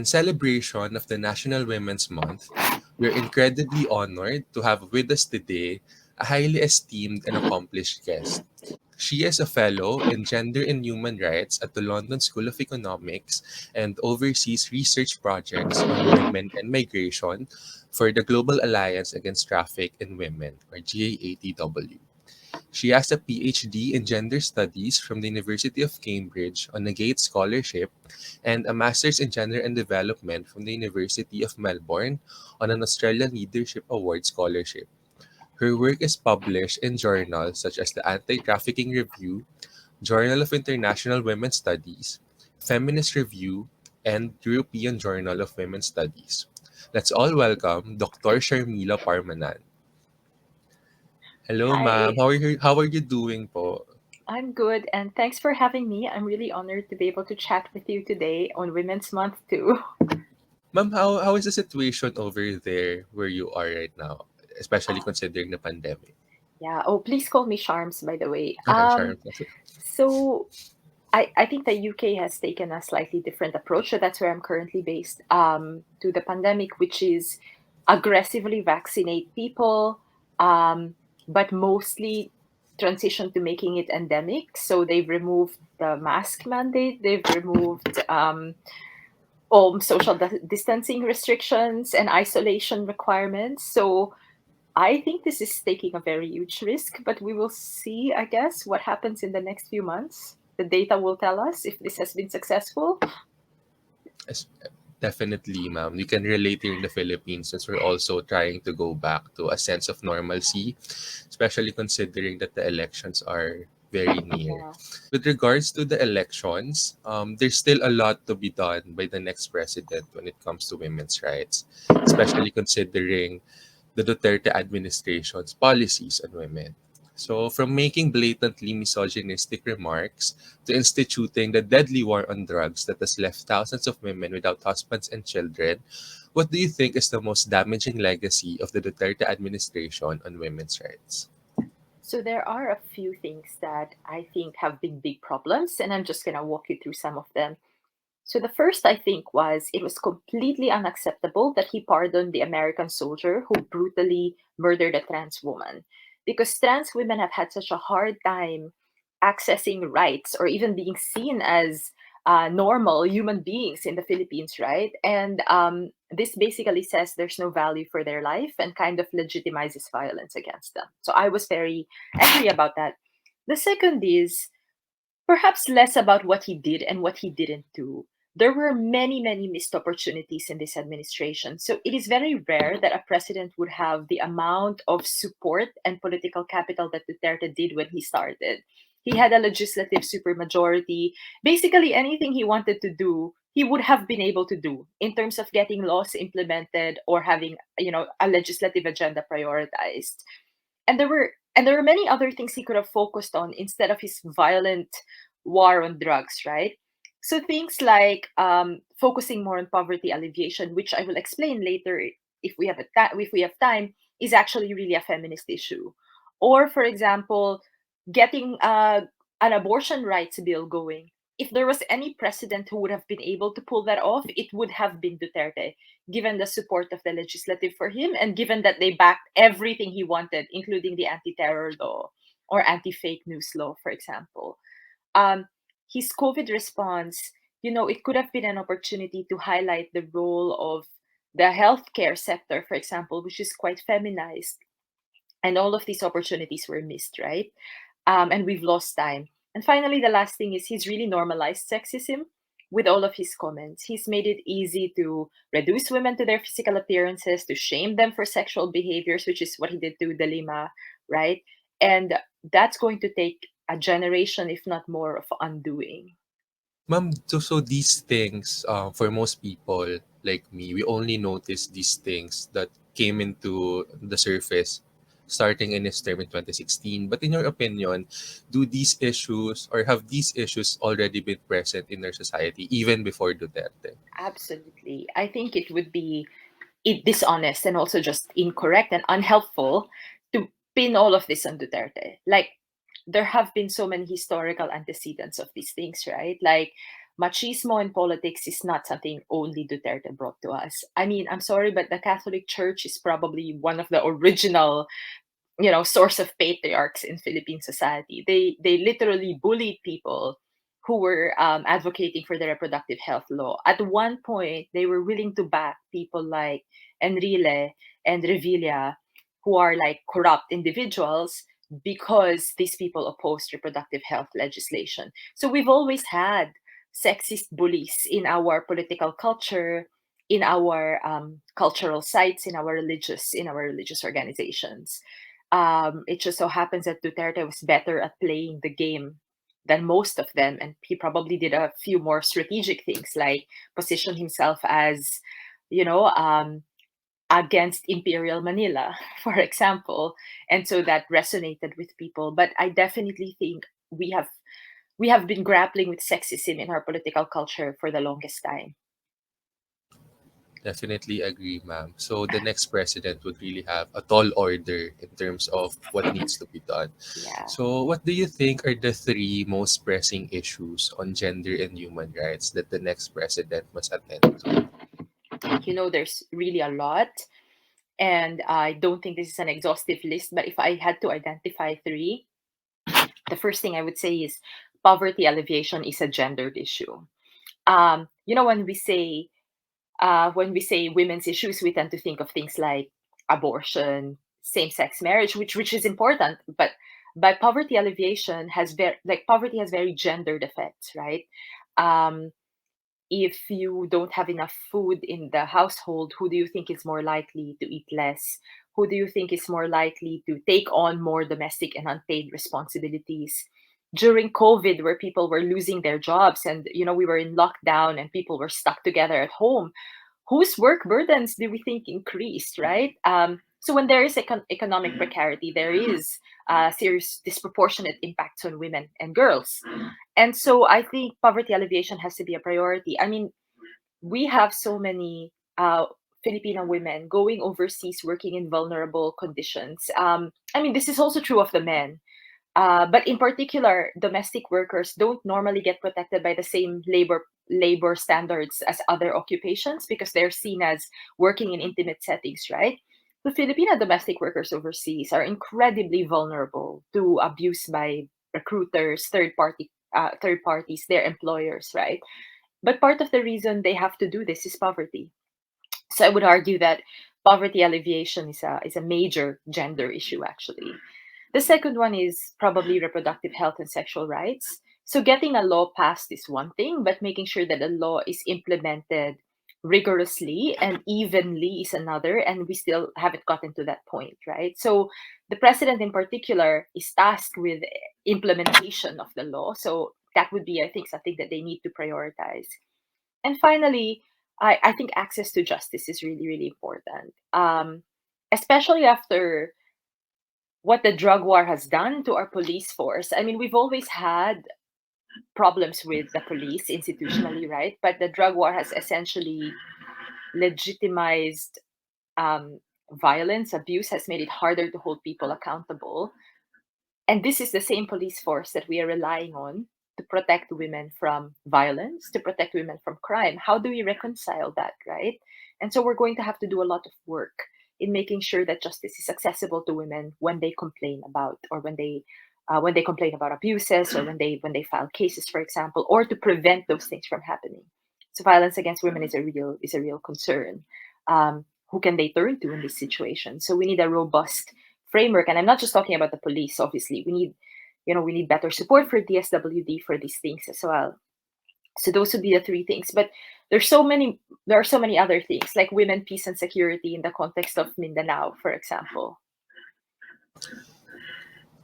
celebration of the National Women's Month, we're incredibly honored to have with us today a highly esteemed and accomplished guest. She is a fellow in gender and human rights at the London School of Economics and oversees research projects on women and migration for the Global Alliance Against Traffic in Women, or GAATW. She has a PhD in Gender Studies from the University of Cambridge on a Gates Scholarship and a Master's in Gender and Development from the University of Melbourne on an Australian Leadership Award Scholarship. Her work is published in journals such as the Anti-Trafficking Review, Journal of International Women's Studies, Feminist Review, and European Journal of Women's Studies. Let's all welcome Dr. Sharmila Parmanan. Hello, ma'am. Hi, How are you doing po? I'm good, and thanks for having me. I'm really honored to be able to chat with you today on Women's Month too. Ma'am, how is the situation over there where you are right now, especially Uh, considering the pandemic? yeah. Oh, please call me Sharms, by the way. Sure. So I think the UK has taken a slightly different approach. So that's where I'm currently based. To the pandemic, which is aggressively vaccinate people, um, but mostly transition to making it endemic. So they've removed the mask mandate. They've removed social distancing restrictions and isolation requirements. So I think this is taking a very huge risk, but we will see, I guess, what happens in the next few months. The data will tell us if this has been successful. Yes, definitely, ma'am. We can relate here in the Philippines since we're also trying to go back to a sense of normalcy, especially considering that the elections are very near. Yeah. With regards to the elections, there's still a lot to be done by the next president when it comes to women's rights, especially considering the Duterte administration's policies on women. So, from making blatantly misogynistic remarks to instituting the deadly war on drugs that has left thousands of women without husbands and children, what do you think is the most damaging legacy of the Duterte administration on women's rights? So there are a few things that I think have been big problems, and I'm just going to walk you through some of them. So the first, I think, was it was completely unacceptable that he pardoned the American soldier who brutally murdered a trans woman, because trans women have had such a hard time accessing rights or even being seen as normal human beings in the Philippines, right? And this basically says there's no value for their life and kind of legitimizes violence against them. So I was very angry about that. The second is perhaps less about what he did and what he didn't do. There were many, many missed opportunities in this administration. So it is very rare that a president would have the amount of support and political capital that Duterte did when he started. He had a legislative supermajority. Basically, anything he wanted to do, he would have been able to do in terms of getting laws implemented or having, a legislative agenda prioritized. And there were many other things he could have focused on instead of his violent war on drugs, right? So things like focusing more on poverty alleviation, which I will explain later if we have time, is actually really a feminist issue. Or, for example, getting an abortion rights bill going. If there was any president who would have been able to pull that off, it would have been Duterte, given the support of the legislative for him and given that they backed everything he wanted, including the anti-terror law or anti-fake news law, for example. Um, his COVID response, it could have been an opportunity to highlight the role of the healthcare sector, for example, which is quite feminized. And all of these opportunities were missed, right? And we've lost time. And finally, the last thing is he's really normalized sexism with all of his comments. He's made it easy to reduce women to their physical appearances, to shame them for sexual behaviors, which is what he did to Delima, right? And that's going to take a generation, if not more, of undoing. Ma'am, so these things, for most people like me, we only notice these things that came into the surface starting in his term in 2016. But in your opinion, do these issues or have these issues already been present in our society even before Duterte? Absolutely. I think it would be dishonest and also just incorrect and unhelpful to pin all of this on Duterte. Like, there have been so many historical antecedents of these things, right? Like, machismo in politics is not something only Duterte brought to us. I mean, I'm sorry, but the Catholic Church is probably one of the original, source of patriarchs in Philippine society. They literally bullied people who were advocating for the reproductive health law. At one point, they were willing to back people like Enrile and Revilla, who are like corrupt individuals, because these people opposed reproductive health legislation. So we've always had sexist bullies in our political culture, in our cultural sites, in our religious organizations. It just so happens that Duterte was better at playing the game than most of them, and he probably did a few more strategic things, like position himself as, you know, against Imperial Manila, for example, and so that resonated with people. But I definitely think we have been grappling with sexism in our political culture for the longest time. Definitely agree, ma'am. So the next president would really have a tall order in terms of what needs to be done. Yeah. So what do you think are the three most pressing issues on gender and human rights that the next president must attend to? There's really a lot. And I don't think this is an exhaustive list, but if I had to identify three, the first thing I would say is poverty alleviation is a gendered issue. When we say women's issues, we tend to think of things like abortion, same-sex marriage, which is important, but poverty alleviation poverty has very gendered effects, right? Um, if you don't have enough food in the household, who do you think is more likely to eat less? Who do you think is more likely to take on more domestic and unpaid responsibilities? During COVID, where people were losing their jobs and we were in lockdown and people were stuck together at home, whose work burdens do we think increased, right? So when there is economic precarity, there is serious disproportionate impacts on women and girls. And so I think poverty alleviation has to be a priority. I mean, we have so many Filipino women going overseas working in vulnerable conditions. I mean, this is also true of the men. But in particular, domestic workers don't normally get protected by the same labor standards as other occupations because they're seen as working in intimate settings, right? The Filipino domestic workers overseas are incredibly vulnerable to abuse by recruiters, third parties, their employers, right? But part of the reason they have to do this is poverty. So I would argue that poverty alleviation is a major gender issue, actually. The second one is probably reproductive health and sexual rights. So getting a law passed is one thing, but making sure that the law is implemented rigorously and evenly is another, and we still haven't gotten to that point, right? So the president in particular is tasked with implementation of the law. So that would be, I think, something that they need to prioritize. And finally, I think access to justice is really, really important, especially after what the drug war has done to our police force. I mean, we've always had problems with the police institutionally, right? But the drug war has essentially legitimized violence, abuse, has made it harder to hold people accountable. And this is the same police force that we are relying on to protect women from violence, to protect women from crime. How do we reconcile that, right? And so we're going to have to do a lot of work in making sure that justice is accessible to women when they complain about, or when they complain about abuses, or when they file cases, for example, or to prevent those things from happening. So violence against women is a real concern. Who can they turn to in this situation? So we need a robust framework, and I'm not just talking about the police. Obviously, we need better support for DSWD for these things as well. So those would be the three things. But there are so many other things, like women, peace, and security in the context of Mindanao, for example.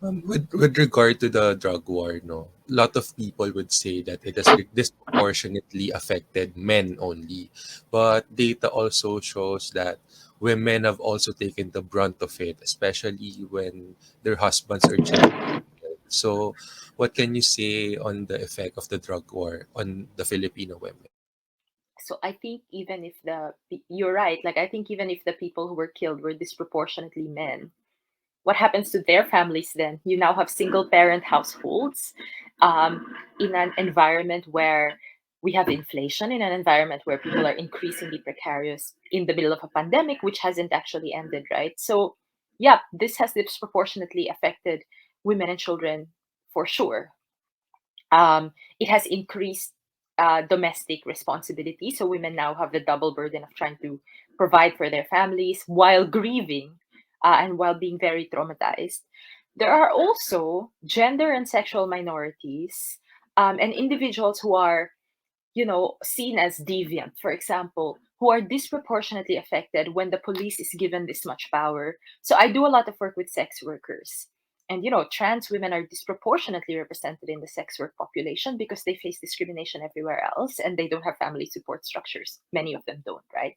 With regard to the drug war, no, a lot of people would say that it has disproportionately affected men only, but data also shows that women have also taken the brunt of it, especially when their husbands or children. So, what can you say on the effect of the drug war on the Filipino women? So I think even if you're right, like I think even if the people who were killed were disproportionately men, what happens to their families then? You now have single parent households, in an environment where We have inflation in an environment where people are increasingly precarious in the middle of a pandemic, which hasn't actually ended, right? So, yeah, this has disproportionately affected women and children for sure. It has increased domestic responsibility. So women now have the double burden of trying to provide for their families while grieving and while being very traumatized. There are also gender and sexual minorities and individuals who are, seen as deviant, for example, who are disproportionately affected when the police is given this much power. So I do a lot of work with sex workers. And trans women are disproportionately represented in the sex work population because they face discrimination everywhere else and they don't have family support structures. Many of them don't, right?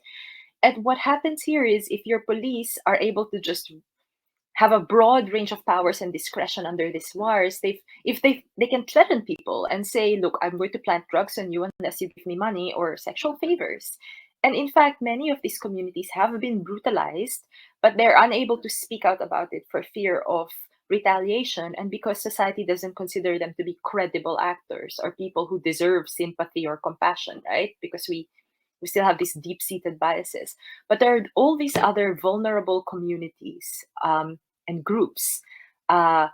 And what happens here is if your police are able to just have a broad range of powers and discretion under these wars, they can threaten people and say, look, I'm going to plant drugs on you unless you give me money or sexual favors. And in fact, many of these communities have been brutalized, but they're unable to speak out about it for fear of retaliation and because society doesn't consider them to be credible actors or people who deserve sympathy or compassion, right? Because we still have these deep-seated biases. But there are all these other vulnerable communities and groups, uh,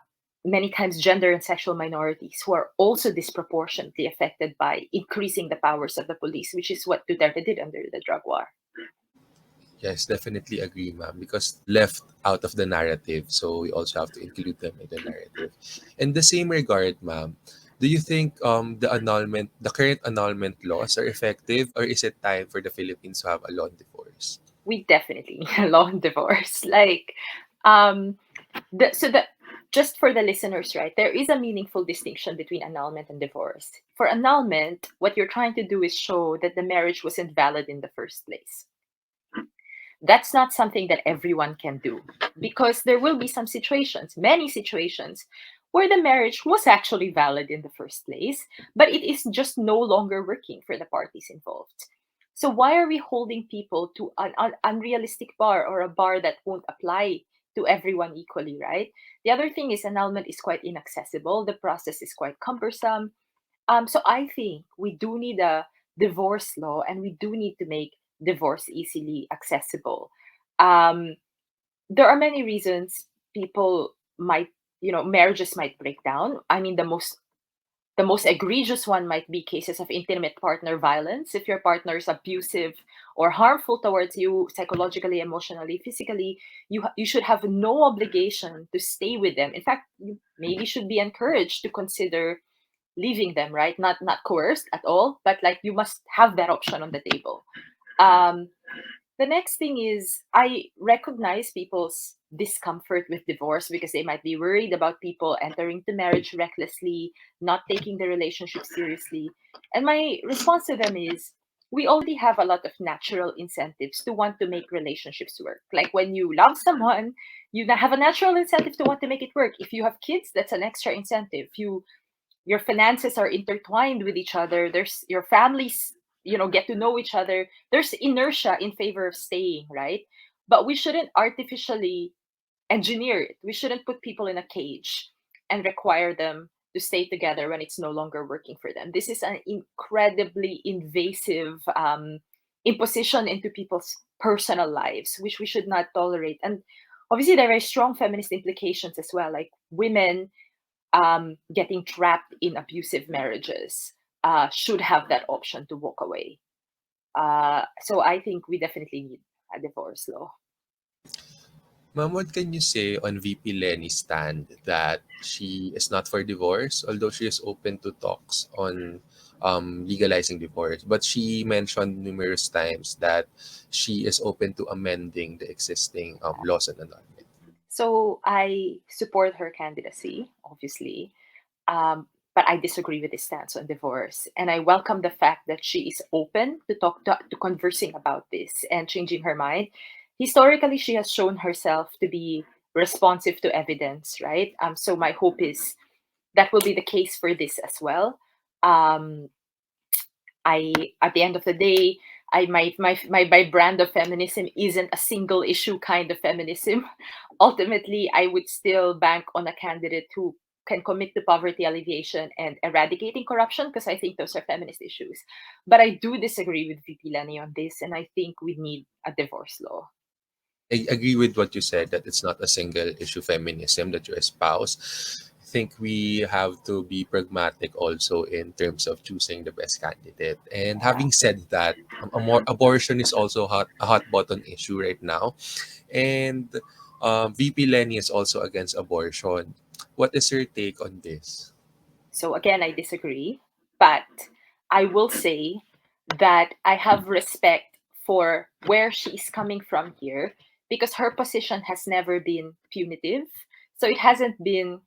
many times gender and sexual minorities, who are also disproportionately affected by increasing the powers of the police, which is what Duterte did under the drug war. Yes, definitely agree, ma'am, because left out of the narrative, so we also have to include them in the narrative. In the same regard, ma'am, do you think the current annulment laws are effective, or is it time for the Philippines to have a law on divorce? We definitely need a law on divorce. Um, so the just for the listeners, right? There is a meaningful distinction between annulment and divorce. For annulment, what you're trying to do is show that the marriage wasn't valid in the first place. That's not something that everyone can do because there will be some situations, many situations, where the marriage was actually valid in the first place, but it is just no longer working for the parties involved. So, why are we holding people to an unrealistic bar or a bar that won't apply to everyone equally, right? The other thing is, annulment is quite inaccessible, the process is quite cumbersome. So I think we do need a divorce law and we do need to make divorce easily accessible. Um, there are many reasons people might, marriages might break down. I mean, the most egregious one might be cases of intimate partner violence. If your partner is abusive or harmful towards you psychologically, emotionally, physically, you should have no obligation to stay with them. In fact, you maybe should be encouraged to consider leaving them, right? Not coerced at all, but like you must have that option on the table. um the next thing is I recognize people's discomfort with divorce because they might be worried about people entering the marriage recklessly, not taking the relationship seriously. And my response to them is we already have a lot of natural incentives to want to make relationships work. Like when you love someone, you have a natural incentive to want to make it work. If you have kids, that's an extra incentive. Your finances are intertwined with each other, there's your families, get to know each other, there's inertia in favor of staying, right? But we shouldn't artificially engineer it. We shouldn't put people in a cage and require them to stay together when it's no longer working for them. This is an incredibly invasive imposition into people's personal lives, which we should not tolerate. And obviously there are strong feminist implications as well, like women getting trapped in abusive marriages should have that option to walk away. So I think we definitely need a divorce law. Ma'am, what can you say on VP Leni's stand that she is not for divorce, although she is open to talks on legalizing divorce? But she mentioned numerous times that she is open to amending the existing laws on annulment. So I support her candidacy, obviously, but I disagree with his stance on divorce. And I welcome the fact that she is open to conversing about this and changing her mind. Historically, she has shown herself to be responsive to evidence, right? So my hope is that will be the case for this as well. Um, I At the end of the day, my brand of feminism isn't a single issue kind of feminism. Ultimately, I would still bank on a candidate who can commit to poverty alleviation and eradicating corruption, because I think those are feminist issues. But I do disagree with VP Leni on this, and I think we need a divorce law. I agree with what you said that it's not a single issue feminism that you espouse. I think we have to be pragmatic also in terms of choosing the best candidate. And having said that, abortion is also a hot button issue right now. And VP Lenny is also against abortion. What is your take on this? So again, I disagree, but I will say that I have respect for where she's coming from here, because her position has never been punitive. So it hasn't been,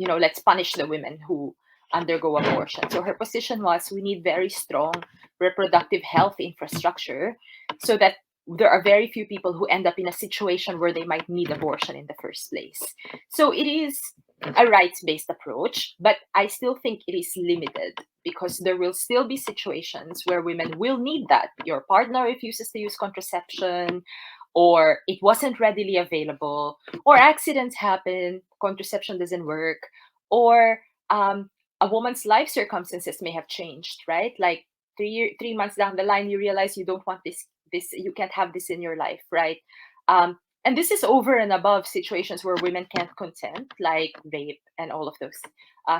let's punish the women who undergo abortion. So her position was, we need very strong reproductive health infrastructure so that there are very few people who end up in a situation where they might need abortion in the first place. So it is a rights based approach, but I still think it is limited, because there will still be situations where women will need that. Your partner refuses to use contraception, or it wasn't readily available, or accidents happen, contraception doesn't work, or a woman's life circumstances may have changed, right? Like 3 months down the line, you realize you don't want this, you can't have this in your life, right? And this is over and above situations where women can't consent, like rape and all of those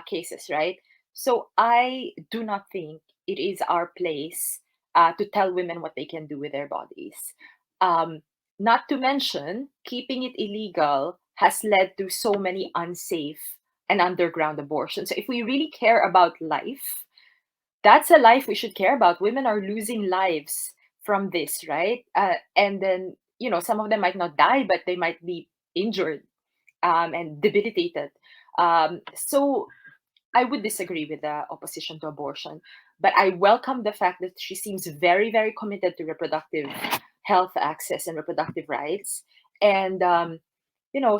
cases, right? So I do not think it is our place to tell women what they can do with their bodies. Um, Not to mention, keeping it illegal has led to so many unsafe and underground abortions. So if we really care about life, that's a life we should care about. Women are losing lives from this, right? And then, some of them might not die, but they might be injured and debilitated. So I would disagree with the opposition to abortion, but I welcome the fact that she seems very, very committed to reproductive health access and reproductive rights. And,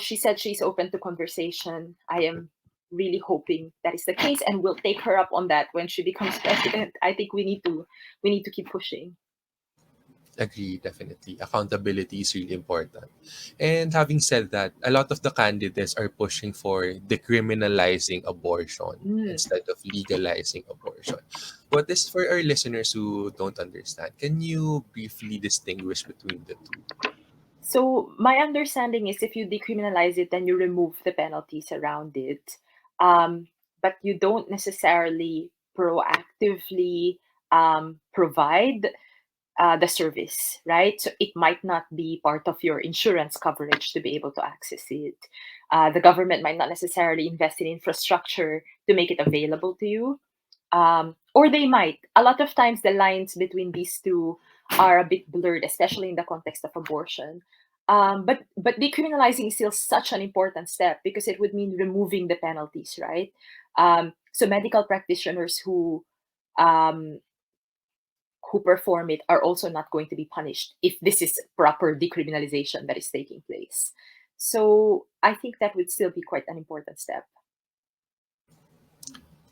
she said she's open to conversation. I am really hoping that is the case, and we'll take her up on that when she becomes president. I think we need to keep pushing. Agree, definitely. Accountability is really important. And having said that, a lot of the candidates are pushing for decriminalizing abortion Mm. instead of legalizing abortion. What is for our listeners who don't understand? Can you briefly distinguish between the two? So my understanding is, if you decriminalize it, then you remove the penalties around it, but you don't necessarily proactively provide the service, right? So it might not be part of your insurance coverage to be able to access it. The government might not necessarily invest in infrastructure to make it available to you, or they might. A lot of times, the lines between these two are a bit blurred, especially in the context of abortion. But decriminalizing is still such an important step, because it would mean removing the penalties, right? So medical practitioners um, who perform it are also not going to be punished if this is proper decriminalization that is taking place. So I think that would still be quite an important step.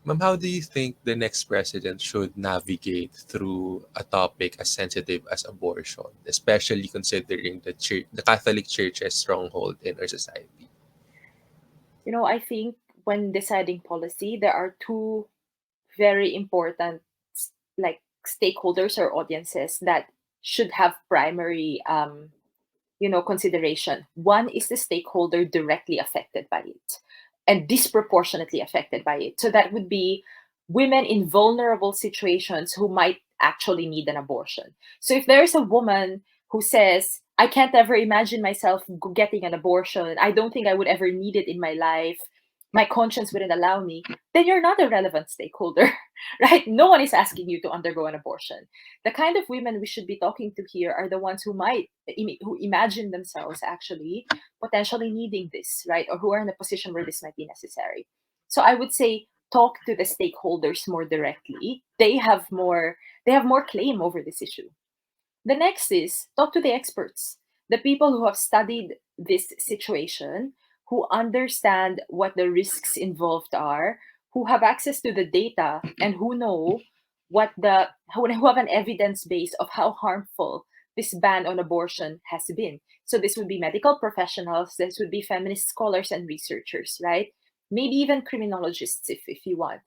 Ma'am, how do you think the next president should navigate through a topic as sensitive as abortion, especially considering the Catholic Church's stronghold in our society? I think when deciding policy, there are two very important, like, stakeholders or audiences that should have primary consideration. One is the stakeholder directly affected by it and disproportionately affected by it. So that would be women in vulnerable situations who might actually need an abortion. So if there's a woman who says, I can't ever imagine myself getting an abortion, I don't think I would ever need it in my life, my conscience wouldn't allow me, then you're not a relevant stakeholder, right? No one is asking you to undergo an abortion. The kind of women we should be talking to here are the ones who imagine themselves actually potentially needing this, right? Or who are in a position where this might be necessary. So I would say, talk to the stakeholders more directly. They have more claim over this issue. The next is, talk to the experts, the people who have studied this situation, who understand what the risks involved are, who have access to the data, and who have an evidence base of how harmful this ban on abortion has been. So this would be medical professionals, this would be feminist scholars and researchers, right? maybe even criminologists if you want.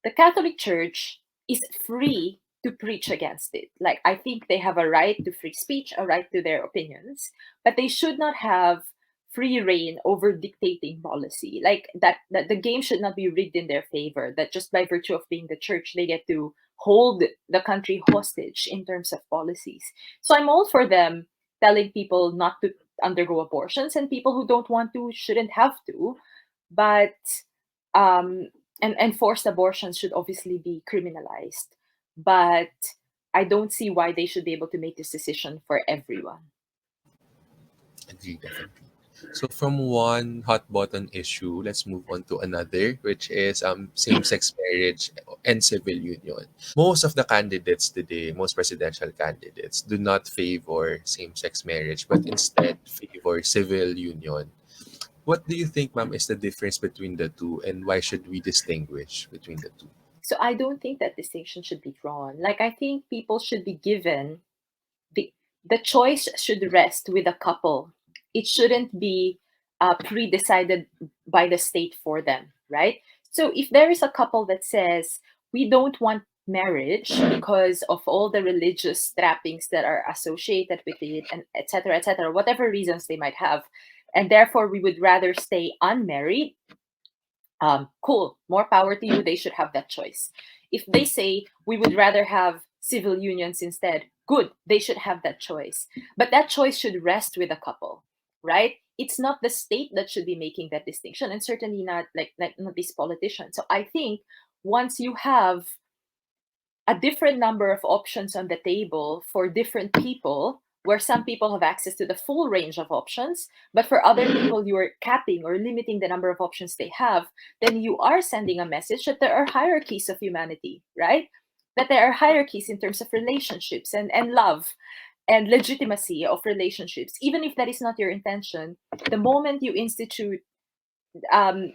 The Catholic Church is free to preach against it. Like, I think they have a right to free speech, a right to their opinions, but they should not have free reign over dictating policy. Like that the game should not be rigged in their favor, that just by virtue of being the church, they get to hold the country hostage in terms of policies. So I'm all for them telling people not to undergo abortions, and people who don't want to shouldn't have to. But um, and forced abortions should obviously be criminalized. But I don't see why they should be able to make this decision for everyone. Agree, definitely. So from one hot button issue, let's move on to another, which is same-sex marriage and civil union. Most of the candidates today, most presidential candidates, do not favor same-sex marriage, but instead favor civil union. What do you think, ma'am, is the difference between the two, and why should we distinguish between the two? So I don't think that distinction should be drawn. Like, I think people should be given the the choice should rest with a couple. It shouldn't be pre-decided by the state for them, right? So if there is a couple that says we don't want marriage because of all the religious trappings that are associated with it, and etc., etc., whatever reasons they might have, and therefore we would rather stay unmarried, cool, more power to you. They should have that choice. If they say we would rather have civil unions instead, good, they should have that choice. But that choice should rest with a couple, right? It's not the state that should be making that distinction, and certainly not like not these politicians. So I think once you have a different number of options on the table for different people, where some people have access to the full range of options, but for other people you are capping or limiting the number of options they have, then you are sending a message that there are hierarchies of humanity, right? That there are hierarchies in terms of relationships and love and legitimacy of relationships. Even if that is not your intention, the moment you institute a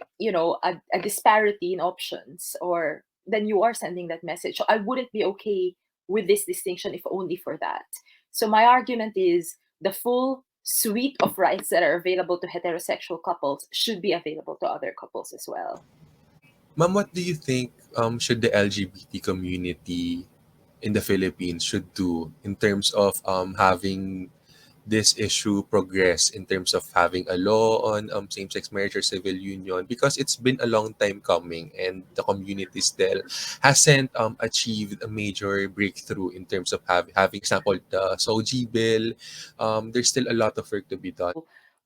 disparity in options, or then you are sending that message. So I wouldn't be okay with this distinction if only for that. So my argument is the full suite of rights that are available to heterosexual couples should be available to other couples as well. Ma'am, what do you think should the LGBT community in the Philippines should do in terms of having this issue progress in terms of having a law on same-sex marriage or civil union, because it's been a long time coming and the community still hasn't achieved a major breakthrough in terms of having, example, the SOGI bill. There's still a lot of work to be done.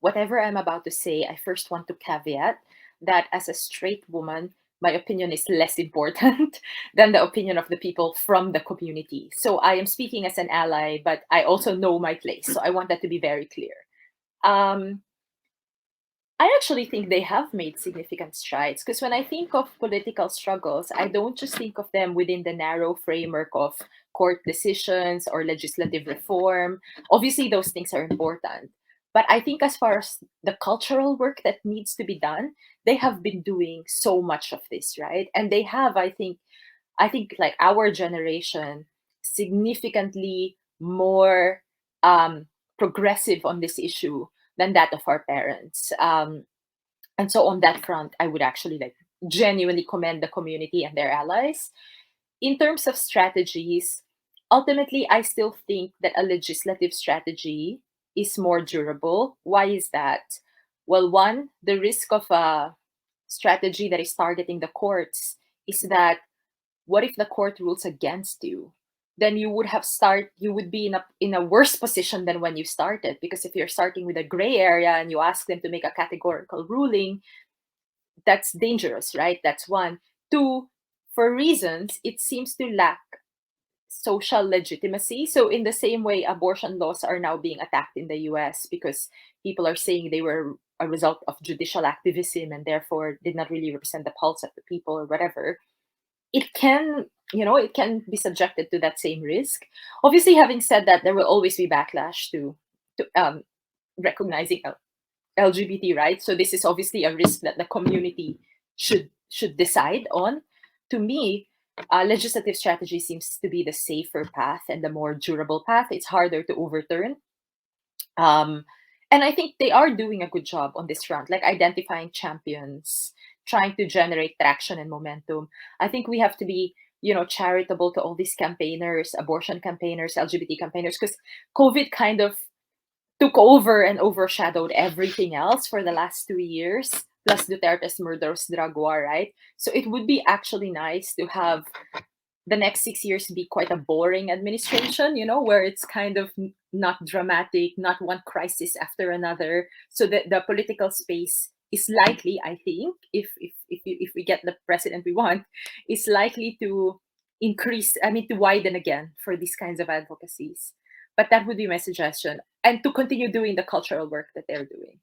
Whatever I'm about to say, I first want to caveat that as a straight woman, my opinion is less important than the opinion of the people from the community. So I am speaking as an ally, but I also know my place. So I want that to be very clear. Um, I actually think they have made significant strides, because when I think of political struggles, I don't just think of them within the narrow framework of court decisions or legislative reform. Obviously, those things are important. But I think as far as the cultural work that needs to be done, they have been doing so much of this, right? And they have, I think like our generation, significantly more progressive on this issue than that of our parents. And so on that front, I would actually like genuinely commend the community and their allies. In terms of strategies, ultimately, I still think that a legislative strategy is more durable. Why is that? Well, one, the risk of a strategy that is targeting the courts is that what if the court rules against you? Then you would be in a worse position than when you started, because if you're starting with a gray area and you ask them to make a categorical ruling, that's dangerous, right? That's one. Two, for reasons it seems to lack social legitimacy. So in the same way abortion laws are now being attacked in the US because people are saying they were a result of judicial activism and therefore did not really represent the pulse of the people or whatever, it can, it can be subjected to that same risk. Obviously, having said that, there will always be backlash to recognizing LGBT rights. So this is obviously a risk that the community should decide on. To me, legislative strategy seems to be the safer path and the more durable path. It's harder to overturn. Um, And I think they are doing a good job on this front, like identifying champions, trying to generate traction and momentum. I think we have to be, charitable to all these campaigners, abortion campaigners, LGBT campaigners, because COVID kind of took over and overshadowed everything else for the last 2 years, plus Duterte's murderous drug war, right? So it would be actually nice to have the next 6 years be quite a boring administration, where it's kind of not dramatic, not one crisis after another. So that the political space is likely, I think, if we get the president we want, is likely to increase, I mean, to widen again for these kinds of advocacies. But that would be my suggestion, and to continue doing the cultural work that they're doing.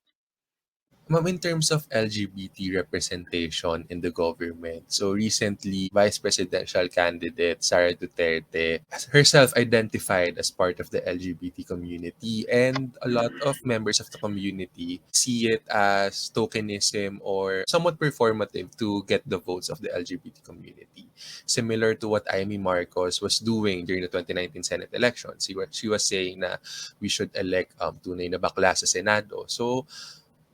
Ma'am, in terms of LGBT representation in the government, so recently, vice presidential candidate Sara Duterte herself identified as part of the LGBT community, and a lot of members of the community see it as tokenism or somewhat performative to get the votes of the LGBT community. Similar to what Amy Marcos was doing during the 2019 Senate elections. She was saying na we should elect tunay na bakla sa Senado. So,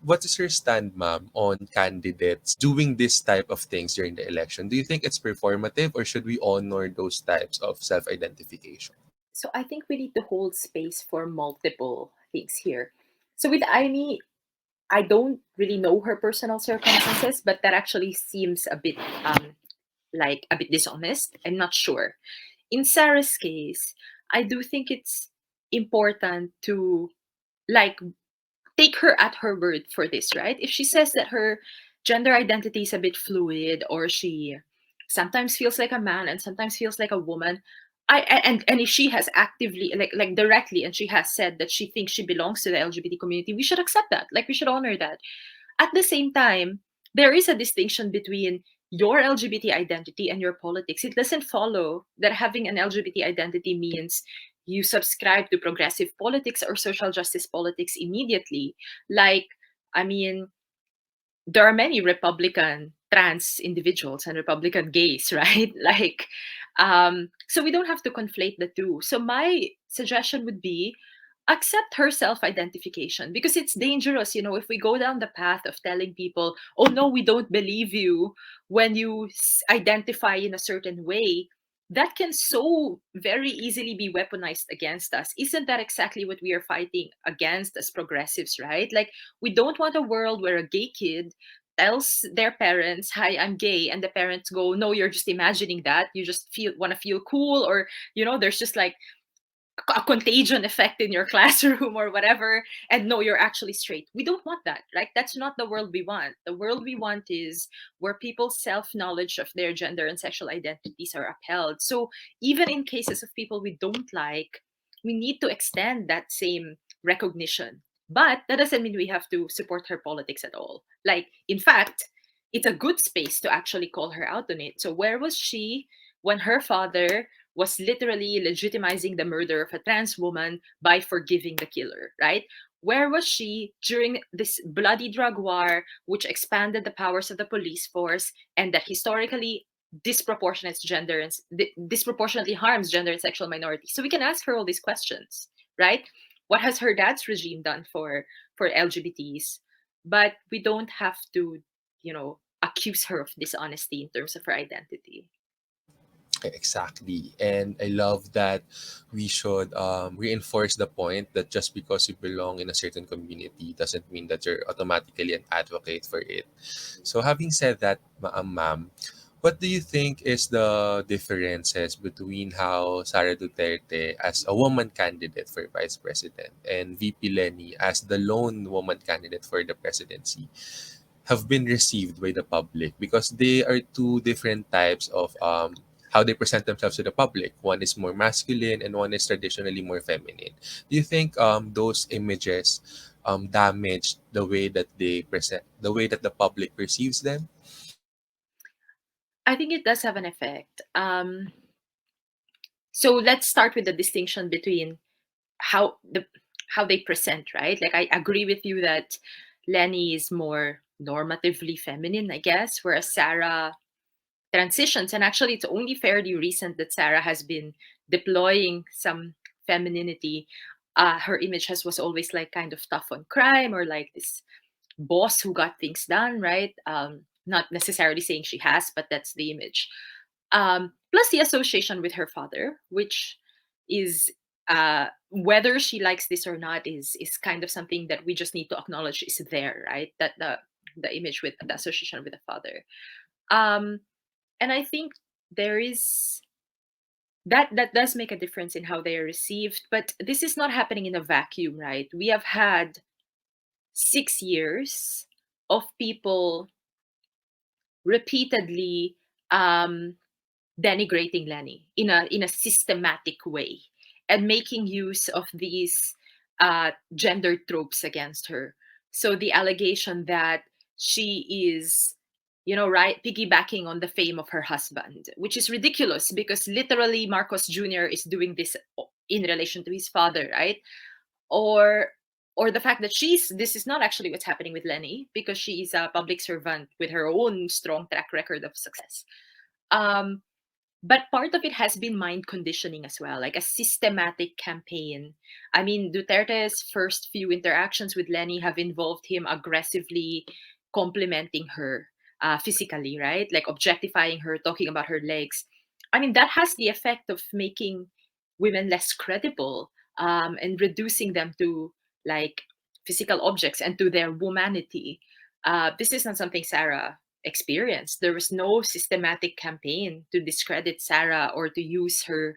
what is your stand, ma'am, on candidates doing this type of things during the election? Do you think it's performative or should we honor those types of self-identification? So I think we need to hold space for multiple things here. So with Amy, I don't really know her personal circumstances, but that actually seems a bit like a bit dishonest. I'm not sure. In Sarah's case, I do think it's important to like take her at her word for this, right? If she says that her gender identity is a bit fluid, or she sometimes feels like a man and sometimes feels like a woman, and if she has actively, like directly, and she has said that she thinks she belongs to the LGBT community, we should accept that. Like, we should honor that. At the same time, there is a distinction between your LGBT identity and your politics. It doesn't follow that having an LGBT identity means you subscribe to progressive politics or social justice politics immediately. Like, I mean, there are many Republican trans individuals and Republican gays, right? Like, so we don't have to conflate the two. So my suggestion would be accept her self-identification, because it's dangerous, if we go down the path of telling people, oh no, we don't believe you when you identify in a certain way. That can so very easily be weaponized against us. Isn't that exactly what we are fighting against as progressives, right? Like, we don't want a world where a gay kid tells their parents, hi, I'm gay, and the parents go, no, you're just imagining that, you just want to feel cool, or there's just like a contagion effect in your classroom or whatever, and no, you're actually straight. We don't want that. Like, that's not the world we want. The world we want is where people's self-knowledge of their gender and sexual identities are upheld. So even in cases of people we don't like, we need to extend that same recognition. But that doesn't mean we have to support her politics at all. Like, in fact, it's a good space to actually call her out on it. So where was she when her father was literally legitimizing the murder of a trans woman by forgiving the killer, right? Where was she during this bloody drug war, which expanded the powers of the police force and that historically disproportionately harms gender and sexual minorities? So we can ask her all these questions, right? What has her dad's regime done for LGBTs? But we don't have to, accuse her of dishonesty in terms of her identity. Exactly. And I love that we should reinforce the point that just because you belong in a certain community doesn't mean that you're automatically an advocate for it. So, having said that, ma'am, what do you think is the differences between how Sara Duterte as a woman candidate for vice president and VP Leni as the lone woman candidate for the presidency have been received by the public, because they are two different types of how they present themselves to the public. One is more masculine and one is traditionally more feminine. Do you think those images damage the way that they present, the way that the public perceives them? I think it does have an effect. So let's start with the distinction between how the how they present, right? Like, I agree with you that Lenny is more normatively feminine, I guess, whereas Sarah transitions. And actually, it's only fairly recent that Sarah has been deploying some femininity. Her image was always like kind of tough on crime, or like this boss who got things done, right? Not necessarily saying she has, but that's the image. Plus the association with her father, which is, whether she likes this or not, is kind of something that we just need to acknowledge is there, right? That the image with the association with the father. Um, and I think there is that does make a difference in how they are received. But this is not happening in a vacuum, right? We have had 6 years of people repeatedly um, denigrating Leni in a systematic way, and making use of these gender tropes against her. So the allegation that she is, right, piggybacking on the fame of her husband, which is ridiculous because literally Marcos Jr. is doing this in relation to his father, right? Or the fact that this is not actually what's happening with Leni, because she is a public servant with her own strong track record of success. Um, but part of it has been mind conditioning as well, like a systematic campaign. I mean, Duterte's first few interactions with Leni have involved him aggressively complimenting her physically, right? Like objectifying her, talking about her legs. I mean, that has the effect of making women less credible, and reducing them to like physical objects and to their womanity. This is not something Sarah experienced. There was no systematic campaign to discredit Sarah or to use her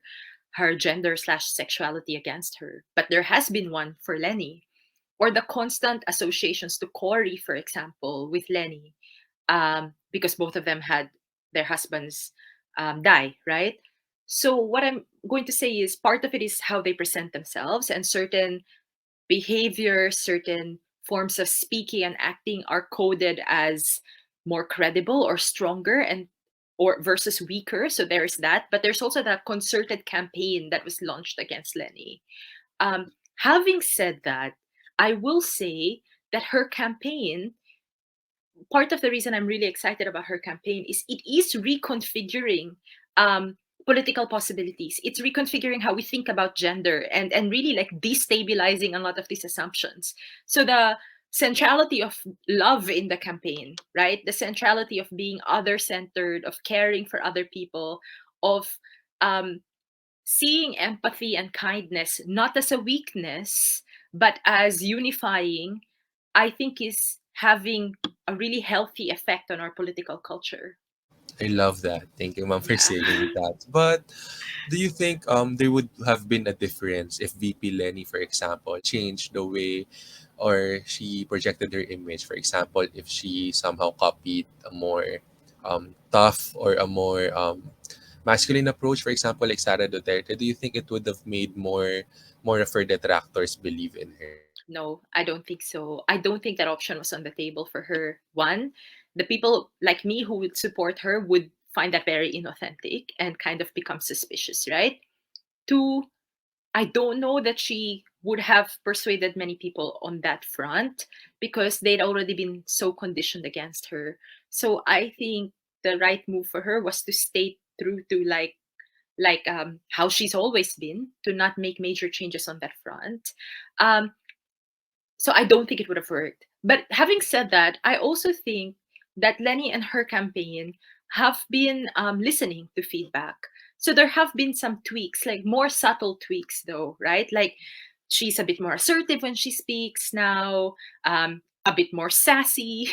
gender slash sexuality against her. But there has been one for Leni, or the constant associations to Corey, for example, with Leni, because both of them had their husbands die, right? So what I'm going to say is part of it is how they present themselves, and certain behavior, certain forms of speaking and acting are coded as more credible or stronger, and or versus weaker. So there's that, but there's also that concerted campaign that was launched against Leni. Having said that, I will say that her campaign, part of the reason I'm really excited about her campaign is it is reconfiguring political possibilities. It's reconfiguring how we think about gender, and really like destabilizing a lot of these assumptions. So the centrality of love in the campaign, right? The centrality of being other centered, of caring for other people, of um, seeing empathy and kindness not as a weakness, but as unifying, I think is having a really healthy effect on our political culture. I love that. Thank you, ma'am, for Yeah. saying that. But do you think there would have been a difference if VP Lenny, for example, changed the way or she projected her image? For example, if she somehow copied a more tough or a more masculine approach, for example, like Sara Duterte, do you think it would have made more of her detractors believe in her? No, I don't think so. I don't think that option was on the table for her. One, the people like me who would support her would find that very inauthentic and kind of become suspicious, right? Two, I don't know that she would have persuaded many people on that front because they'd already been so conditioned against her. So I think the right move for her was to stay true to how she's always been, to not make major changes on that front. Um, so I don't think it would have worked. But having said that, I also think that Lenny and her campaign have been listening to feedback. So there have been some tweaks, like more subtle tweaks, though, right? Like she's a bit more assertive when she speaks now, a bit more sassy,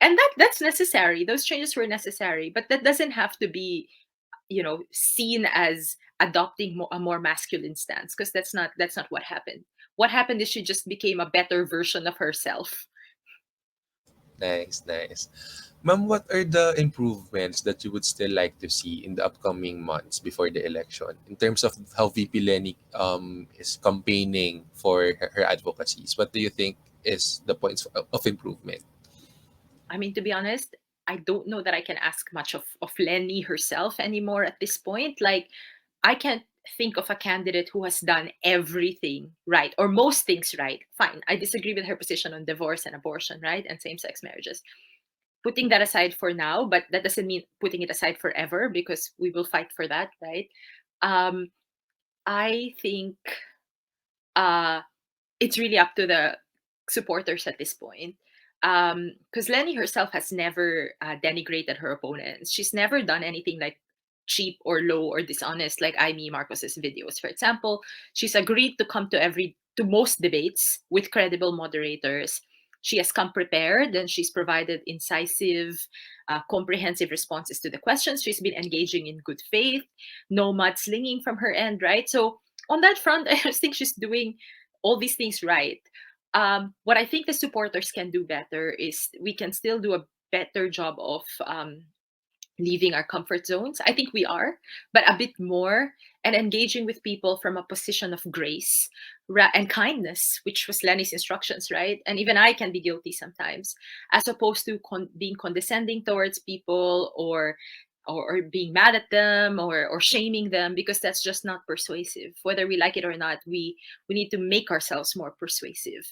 and that's necessary. Those changes were necessary, but that doesn't have to be, seen as adopting a more masculine stance, because that's not what happened. What happened is she just became a better version of herself. Nice, nice. Ma'am, what are the improvements that you would still like to see in the upcoming months before the election in terms of how VP Lenny is campaigning for her advocacies? What do you think is the points of improvement? I mean, to be honest, I don't know that I can ask much of Lenny herself anymore at this point. Like, I can't think of a candidate who has done everything right, or most things right. Fine, I disagree with her position on divorce and abortion, right, and same-sex marriages. Putting that aside for now, but that doesn't mean putting it aside forever, because we will fight for that, right? um I think uh, it's really up to the supporters at this point. Because Leni herself has never denigrated her opponents. She's never done anything like cheap or low or dishonest, like Amy Marcos's videos. For example, she's agreed to come to most debates with credible moderators. She has come prepared and she's provided incisive, comprehensive responses to the questions. She's been engaging in good faith, no mudslinging from her end, right? So on that front, I just think she's doing all these things right. What I think the supporters can do better is we can still do a better job of leaving our comfort zones. I think we are, but a bit more, and engaging with people from a position of grace and kindness, which was Lenny's instructions, right? And even I can be guilty sometimes, as opposed to being condescending towards people or being mad at them or shaming them, because that's just not persuasive. Whether we like it or not, we need to make ourselves more persuasive.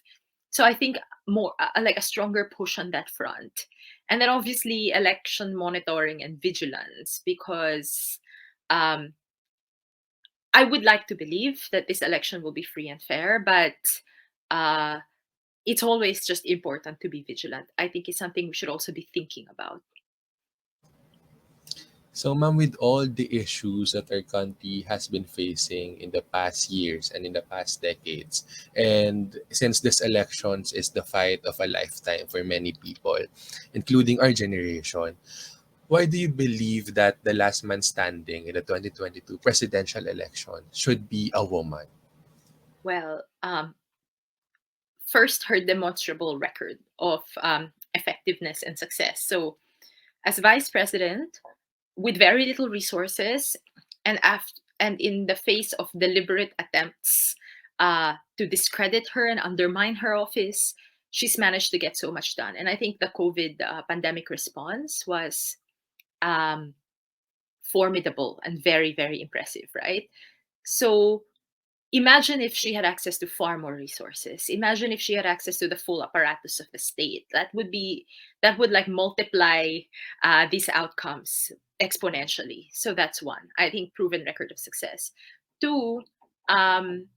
So I think more like a stronger push on that front. And then obviously election monitoring and vigilance, because um, I would like to believe that this election will be free and fair, but uh, it's always just important to be vigilant. I think it's something we should also be thinking about. So, ma'am, with all the issues that our country has been facing in the past years and in the past decades, and since this elections is the fight of a lifetime for many people, including our generation, why do you believe that the last man standing in the 2022 presidential election should be a woman? Well, first, her demonstrable record of effectiveness and success. So, as vice president, with very little resources, and in the face of deliberate attempts to discredit her and undermine her office, she's managed to get so much done. And I think the COVID pandemic response was um, formidable and very, very impressive, right? So imagine if she had access to far more resources. Imagine if she had access to the full apparatus of the state. That would like multiply these outcomes exponentially. So that's one, I think, proven record of success. Two, um,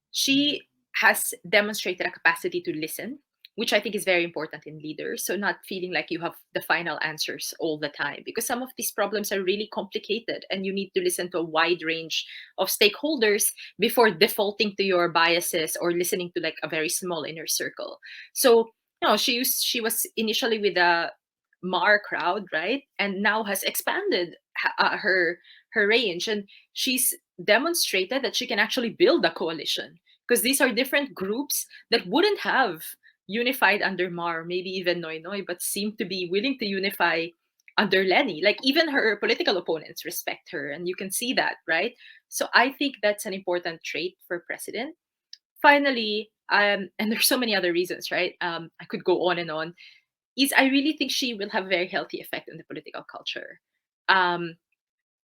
she has demonstrated a capacity to listen, which I think is very important in leaders. So, not feeling like you have the final answers all the time, because some of these problems are really complicated and you need to listen to a wide range of stakeholders before defaulting to your biases or listening to like a very small inner circle. So, she was initially with a Mar crowd, right? And now has expanded her range, and she's demonstrated that she can actually build a coalition, because these are different groups that wouldn't have unified under Mar, maybe even Noy Noy, but seem to be willing to unify under Leni. Like even her political opponents respect her, and you can see that, right? So I think that's an important trait for president. Finally, and there's so many other reasons, right? I could go on and on. Is I really think she will have a very healthy effect on the political culture. Um,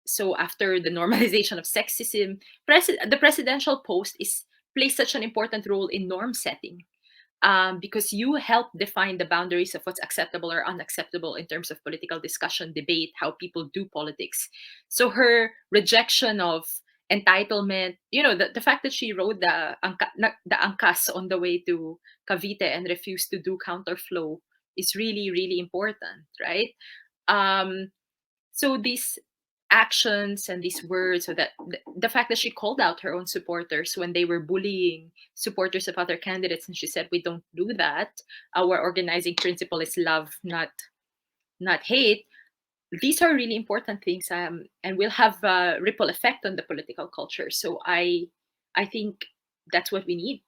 so after the normalization of sexism, the presidential post is plays such an important role in norm setting, because you help define the boundaries of what's acceptable or unacceptable in terms of political discussion, debate, how people do politics. So her rejection of entitlement, the fact that she rode the angkas on the way to Cavite and refused to do counterflow is really, really important, right? Um, so these actions and these words, so that the fact that she called out her own supporters when they were bullying supporters of other candidates, and she said, we don't do that, our organizing principle is love, not hate. These are really important things, and will have a ripple effect on the political culture. So I think that's what we need.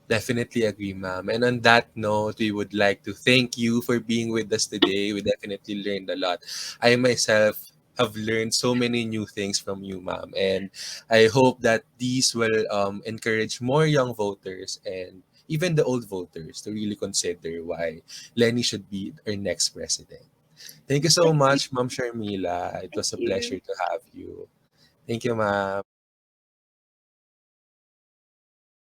Definitely agree, ma'am. And on that note, we would like to thank you for being with us today. We definitely learned a lot. I myself have learned so many new things from you, ma'am. And I hope that these will encourage more young voters and even the old voters to really consider why Lenny should be our next president. Thank you so Thank you. much, Ma'am Sharmila. It Thank was a you. pleasure to have you. Thank you, ma'am.